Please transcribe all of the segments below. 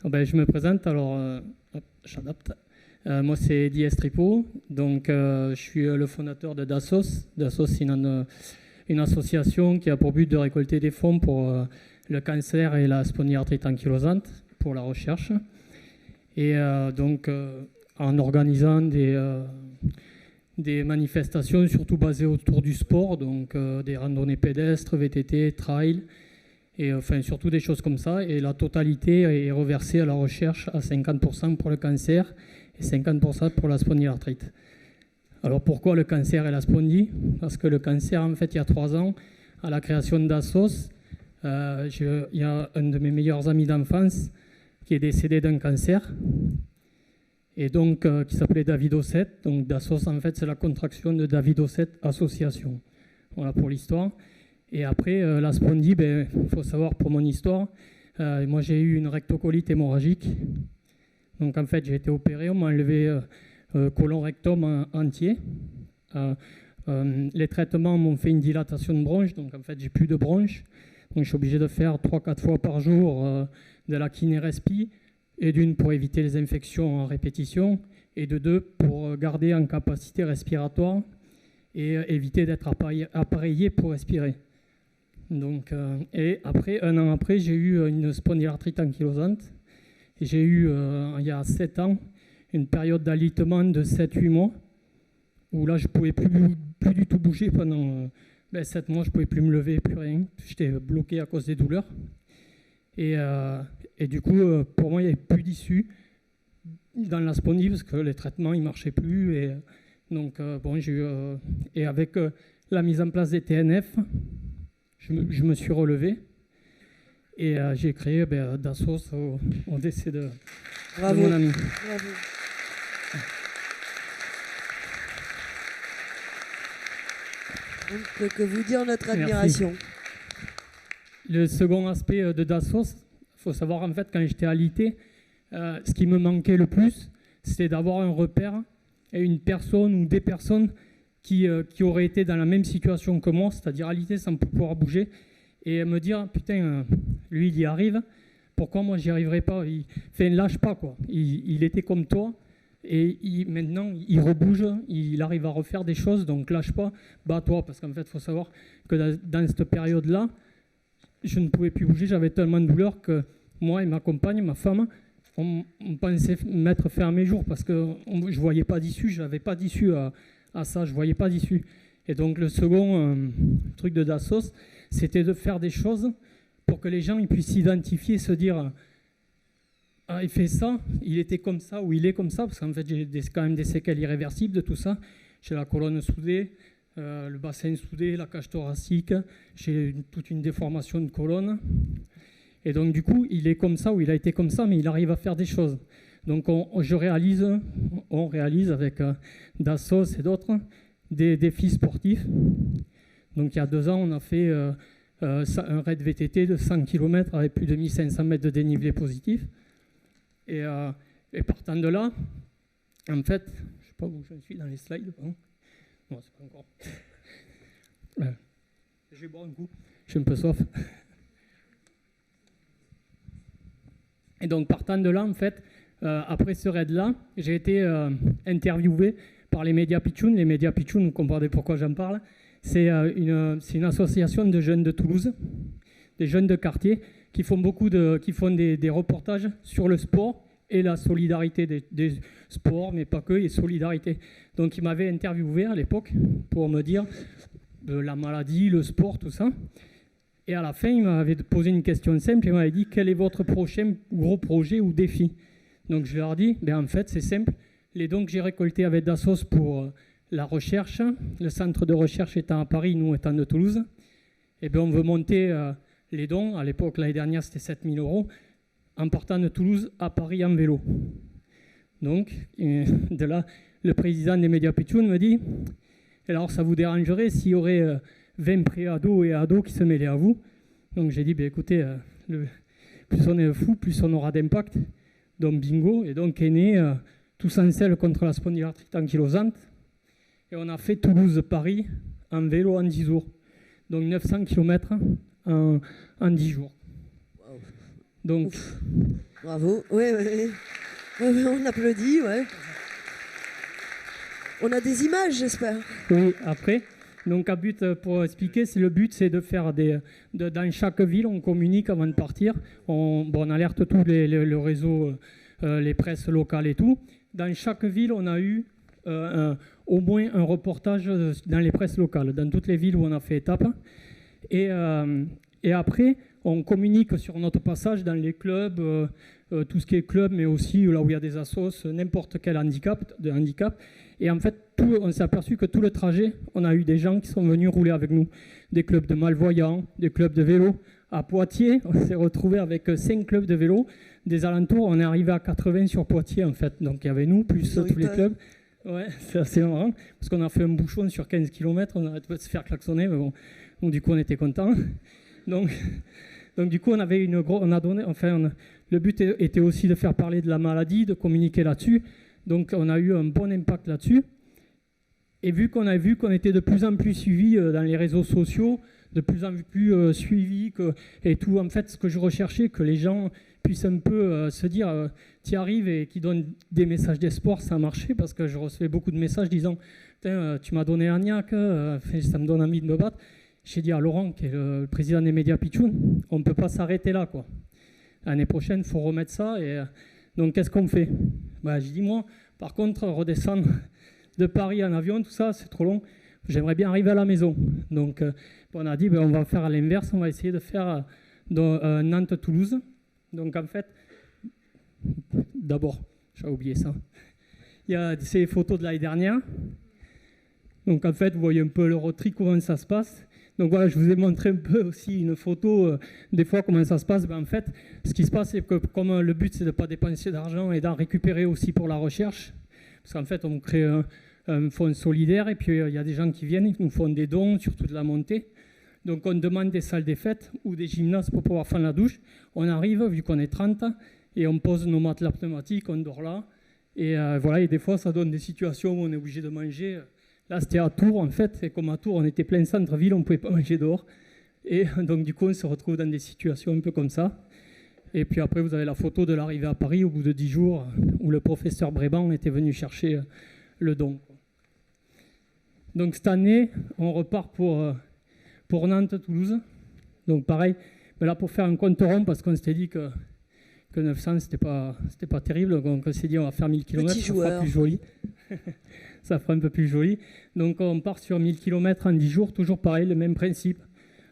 Ben, je me présente, alors hop, j'adapte. Moi, c'est Eddie Estripo, donc je suis le fondateur de Dassos. Dassos, c'est une association qui a pour but de récolter des fonds pour le cancer et la spondylarthrite ankylosante, pour la recherche. Et donc, en organisant des manifestations surtout basées autour du sport, donc des randonnées pédestres, VTT, trail, et enfin surtout des choses comme ça. Et la totalité est reversée à la recherche à 50% pour le cancer et 50% pour la spondylarthrite. Alors pourquoi le cancer et la spondy? Parce que le cancer, en fait, il y a 3 ans, à la création d'Assos, il y a un de mes meilleurs amis d'enfance qui est décédé d'un cancer, et donc qui s'appelait David Ossette. Donc Dassos, en fait, c'est la contraction de David Ossette Association. Voilà pour l'histoire. Et après, la spondy, il faut savoir pour mon histoire, moi j'ai eu une rectocolite hémorragique. Donc en fait, j'ai été opéré, on m'a enlevé côlon rectum entier. Les traitements m'ont fait une dilatation de bronche, donc en fait, j'ai plus de bronche. Donc je suis obligé de faire 3-4 fois par jour de la kiné-respi, et d'une pour éviter les infections en répétition, et de 2 pour garder en capacité respiratoire et éviter d'être appareillé pour respirer. Donc, et après, 1 an après, j'ai eu une spondylarthrite ankylosante. J'ai eu, il y a 7 ans, une période d'alitement de 7-8 mois, où là, je ne pouvais plus du tout bouger pendant 7 mois, je ne pouvais plus me lever, plus rien. J'étais bloqué à cause des douleurs. Et du coup, pour moi, il n'y avait plus d'issue dans la spondy, parce que les traitements, ils ne marchaient plus. Et donc, j'ai eu, et avec la mise en place des TNF, je me suis relevé. Et j'ai créé Dassos au décès de mon ami. Bravo. On ne peut que vous dire notre admiration. Merci. Le second aspect de Dassos, il faut savoir en fait, quand j'étais alité, ce qui me manquait le plus, c'était d'avoir un repère et une personne ou des personnes qui auraient été dans la même situation que moi, c'est-à-dire alité sans pouvoir bouger, et me dire, putain, lui il y arrive, pourquoi moi j'y arriverai pas? Il lâche pas, quoi. Il était comme toi, et maintenant il rebouge, il arrive à refaire des choses, donc lâche pas, bats-toi, parce qu'en fait il faut savoir que dans cette période-là, je ne pouvais plus bouger, j'avais tellement de douleur que moi et ma compagne, ma femme, on pensait mettre fin à mes jours, parce que je ne voyais pas d'issue, je n'avais pas d'issue à ça, je ne voyais pas d'issue. Et donc le second truc de Dassos, c'était de faire des choses pour que les gens ils puissent s'identifier, se dire ah, il fait ça, il était comme ça ou il est comme ça, parce qu'en fait j'ai quand même des séquelles irréversibles de tout ça. J'ai la colonne soudée, le bassin soudé, la cage thoracique, j'ai toute une déformation de colonne. Et donc du coup, il est comme ça ou il a été comme ça, mais il arrive à faire des choses. Donc on réalise avec Dassos et d'autres des défis sportifs. Donc il y a 2 ans, on a fait un raid VTT de 100 km avec plus de 1500 mètres de dénivelé positif. Et partant de là, en fait, je ne sais pas où je suis dans les slides. Hein. Non, c'est pas encore. Je vais boire un coup, je suis un peu soif. Et donc partant de là, en fait, après ce raid-là, j'ai été interviewé par les médias Pitchoun. Les médias Pitchoun, vous comprenez pourquoi j'en parle. C'est une association de jeunes de Toulouse, des jeunes de quartier, qui font des reportages sur le sport et la solidarité des sports, mais pas que, et solidarité. Donc ils m'avaient interviewé à l'époque pour me dire la maladie, le sport, tout ça. Et à la fin, il m'avait posé une question simple. Il m'avait dit quel est votre prochain gros projet ou défi? Donc je leur ai dit, en fait, c'est simple. Les dons que j'ai récoltés avec Dassos pour la recherche, le centre de recherche étant à Paris, nous étant de Toulouse, on veut monter les dons. À l'époque, l'année dernière, c'était 7 000 €, en partant de Toulouse à Paris en vélo. Donc, de là, le président des médias Pitchoun me dit, alors ça vous dérangerait s'il y aurait 20 pré-ados et ados qui se mêlaient à vous? Donc j'ai dit, écoutez, plus on est fou, plus on aura d'impact. Donc bingo, et donc est né Tous en selle contre la spondylarthrite ankylosante. Et on a fait Toulouse-Paris en vélo en 10 jours. Donc 900 km en 10 jours. Donc, ouf. Bravo. Oui, on applaudit, ouais. On a des images, j'espère. Oui, après. Donc, à but, pour expliquer, le but, c'est de faire dans chaque ville, on communique avant de partir. On alerte tout le réseau, les presses locales et tout. Dans chaque ville, on a eu au moins un reportage dans les presses locales, dans toutes les villes où on a fait étape. Et après, on communique sur notre passage dans les clubs, tout ce qui est club, mais aussi là où il y a des assos, n'importe quel handicap. Et en fait, on s'est aperçu que tout le trajet, on a eu des gens qui sont venus rouler avec nous. Des clubs de malvoyants, des clubs de vélo. À Poitiers, on s'est retrouvé avec 5 clubs de vélo. Des alentours, on est arrivé à 80 sur Poitiers, en fait. Donc il y avait nous, plus tous les clubs. Ouais, c'est assez marrant, parce qu'on a fait un bouchon sur 15 km, on arrête pas de se faire klaxonner, mais bon, donc du coup on était contents. Donc du coup le but était aussi de faire parler de la maladie, de communiquer là-dessus. Donc on a eu un bon impact là-dessus. Et vu qu'on a vu qu'on était de plus en plus suivis dans les réseaux sociaux, de plus en plus suivis et tout, en fait, ce que je recherchais, que les gens puissent un peu se dire tu y arrives et qui donnent des messages d'espoir, ça a marché parce que je recevais beaucoup de messages disant tu m'as donné un niaque, ça me donne envie de me battre. J'ai dit à Laurent, qui est le président des médias Pitchoun, on ne peut pas s'arrêter là, quoi. L'année prochaine, il faut remettre ça. Et donc, qu'est-ce qu'on fait? J'ai dit, moi, par contre, redescendre de Paris en avion, tout ça, c'est trop long. J'aimerais bien arriver à la maison. Donc, on a dit, on va faire à l'inverse. On va essayer de faire Nantes-Toulouse. Donc, en fait, d'abord, j'ai oublié ça. Il y a ces photos de l'année dernière. Donc, en fait, vous voyez un peu le road trip, comment ça se passe. Donc voilà, je vous ai montré un peu aussi une photo des fois comment ça se passe. En fait, ce qui se passe, c'est que comme le but, c'est de ne pas dépenser d'argent et d'en récupérer aussi pour la recherche, parce qu'en fait, on crée un fonds solidaire et puis il y a des gens qui viennent, qui nous font des dons sur toute la montée. Donc on demande des salles des fêtes ou des gymnases pour pouvoir faire la douche. On arrive, vu qu'on est 30, et on pose nos matelas pneumatiques, on dort là. Et voilà, et des fois, ça donne des situations où on est obligé de manger. Là, c'était à Tours, en fait, et comme à Tours, on était plein centre-ville, on ne pouvait pas manger dehors. Et donc, du coup, on se retrouve dans des situations un peu comme ça. Et puis après, vous avez la photo de l'arrivée à Paris au bout de 10 jours, où le professeur Bréban était venu chercher le don. Donc, cette année, on repart pour Nantes-Toulouse. Donc, pareil, mais là, pour faire un compte rond, parce qu'on s'était dit que 900, c'était pas terrible. Donc, on s'est dit, on va faire 1000 km, ça fera plus joli. Ça fera un peu plus joli. Donc on part sur 1000 km en 10 jours, toujours pareil, le même principe.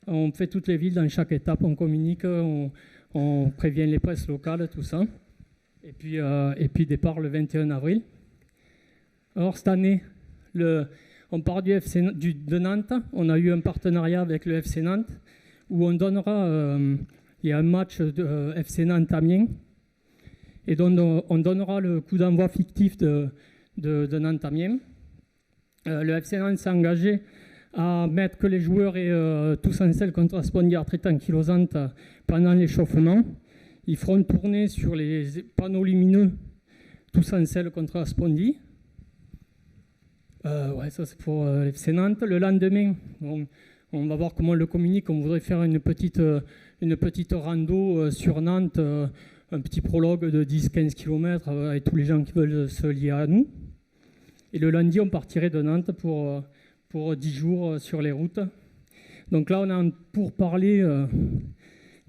On fait toutes les villes dans chaque étape, on communique, on prévient les presses locales, tout ça. Et puis départ le 21 avril. Alors cette année, on part de Nantes, on a eu un partenariat avec le FC Nantes, où on donnera, il y a un match de FC Nantes-Amiens, et donc on donnera le coup d'envoi fictif de Nantes-Amiens. Le FC Nantes s'est engagé à mettre que les joueurs aient tous en selle contre la spondyarthrite ankylosante pendant l'échauffement. Ils feront une tournée sur les panneaux lumineux, tous en selle contre la spondie. Ça c'est pour le FC Nantes. Le lendemain, on va voir comment on le communique. On voudrait faire une petite rando sur Nantes, un petit prologue de 10-15 km avec tous les gens qui veulent se lier à nous. Et le lundi, on partirait de Nantes pour 10 jours sur les routes. Donc là, on est en pourparlers.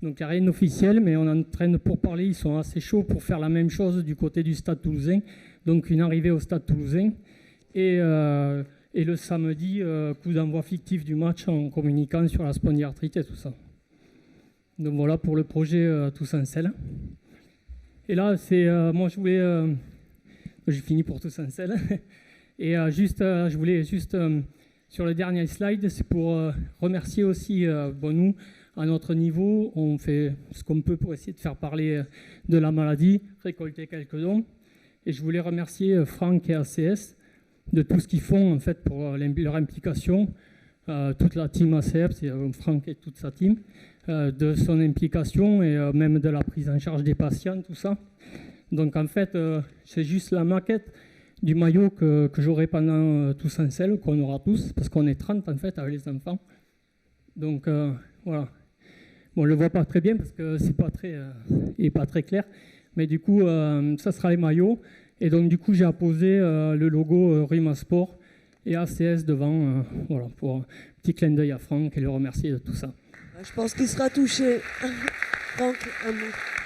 Donc il n'y a rien d'officiel, mais on est en train de pourparler. Ils sont assez chauds pour faire la même chose du côté du Stade Toulousain. Donc une arrivée au Stade Toulousain. Et le samedi, coup d'envoi fictif du match en communiquant sur la spondyarthrite et tout ça. Donc voilà pour le projet Tous en selle. Et là, moi je voulais... j'ai fini pour Tous en selle. Et je voulais juste, sur le dernier slide, c'est pour remercier aussi, nous, à notre niveau, on fait ce qu'on peut pour essayer de faire parler de la maladie, récolter quelques dons. Et je voulais remercier Franck et ACS de tout ce qu'ils font en fait, pour leur implication, toute la team ACF, c'est Franck et toute sa team, de son implication et même de la prise en charge des patients, tout ça. Donc en fait, c'est juste la maquette du maillot que j'aurai pendant Tous en selle, qu'on aura tous, parce qu'on est 30 en fait avec les enfants. Donc voilà. Bon, on ne le voit pas très bien parce que c'est pas très, il n'est pas très clair. Mais du coup, ça sera les maillots. Et donc, du coup, j'ai apposé le logo Rima Sport et ACS devant, voilà, pour un petit clin d'œil à Franck et le remercier de tout ça. Je pense qu'il sera touché. Franck, un mot.